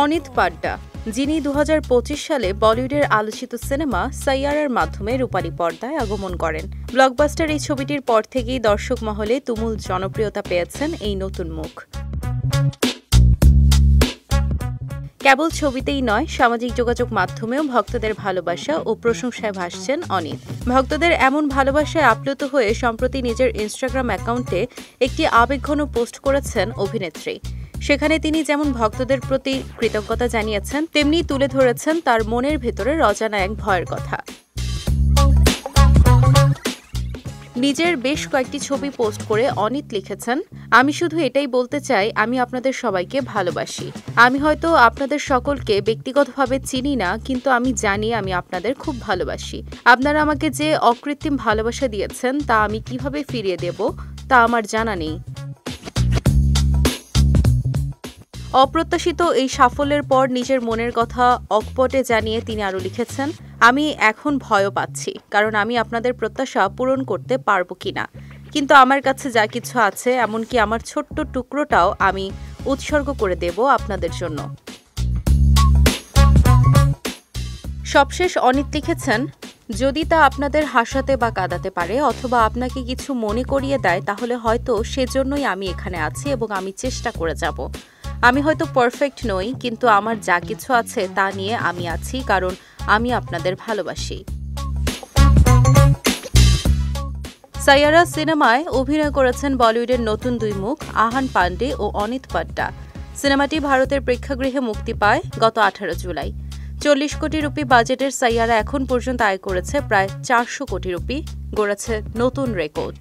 অনিত পাড্ডা, যিনি ২০২৫ সালে বলিউডের আলোচিত সিনেমা সাইয়ারার মাধ্যমে রূপালী পর্দায় আগমন করেন। ব্লকবাস্টার এই ছবিটির পর থেকেই দর্শক মহলে তুমুল জনপ্রিয়তা পেয়েছেন এই নতুন মুখ। কেবল ছবিতেই নয়, সামাজিক যোগাযোগ মাধ্যমেও ভক্তদের ভালোবাসা ও প্রশংসায় ভাসছেন অনিত। ভক্তদের এমন ভালোবাসায় আপ্লুত হয়ে সম্প্রতি নিজের ইনস্টাগ্রাম অ্যাকাউন্টে একটি আবেগঘন পোস্ট করেছেন অভিনেত্রী। সেখানে তিনি যেমন ভক্তদের প্রতি কৃতজ্ঞতা জানিয়েছেন, তেমনি তুলে ধরেছেন তার মনের ভেতরের অজানা এক ভয়ের কথা। নিজের বেশ কয়েকটি ছবি পোস্ট করে অনিত লিখেছেন, আমি শুধু এটাই বলতে চাই, আমি আপনাদের সবাইকে ভালোবাসি। আমি হয়তো আপনাদের সকলকে ব্যক্তিগতভাবে চিনি না, কিন্তু আমি জানি আমি আপনাদের খুব ভালোবাসি। আপনারা আমাকে যে অকৃত্রিম ভালোবাসা দিয়েছেন তা আমি কিভাবে ফিরিয়ে দেব তা আমার জানা নেই। অপ্রত্যাশিত এই সাফল্যের পর নিজের মনের কথা অকপটে জানিয়ে তিনি আরও লিখেছেন, আমি এখন ভয়ও পাচ্ছি, কারণ আমি আপনাদের প্রত্যাশা পূরণ করতে পারবো কিনা। কিন্তু আমার কাছে যা কিছু আছে, এমনকি আমার ছোট্ট টুকরোটাও আমি উৎসর্গ করে দেব আপনাদের জন্য। সবশেষ অনিত লিখেছেন, যদি তা আপনাদের হাসাতে বা কাঁদাতে পারে অথবা আপনাকে কিছু মনে করিয়ে দেয়, তাহলে হয়তো সেজন্যই আমি এখানে আছি এবং আমি চেষ্টা করে যাব। আমি হয়তো পারফেক্ট নই, কিন্তু আমার যা কিছু আছে তা নিয়ে আমি আছি, কারণ আমি আপনাদের ভালোবাসি। সাইয়ারা সিনেমায় অভিনয় করেছেন বলিউডের নতুন দুই মুখ আহান পান্ডে ও অনিত পাড্ডা। সিনেমাটি ভারতের প্রেক্ষাগৃহে মুক্তি পায় গত 18 জুলাই। 40 কোটি রুপি বাজেটের সাইয়ারা এখন পর্যন্ত আয় করেছে প্রায় 400 কোটি রুপি, গড়েছে নতুন রেকর্ড।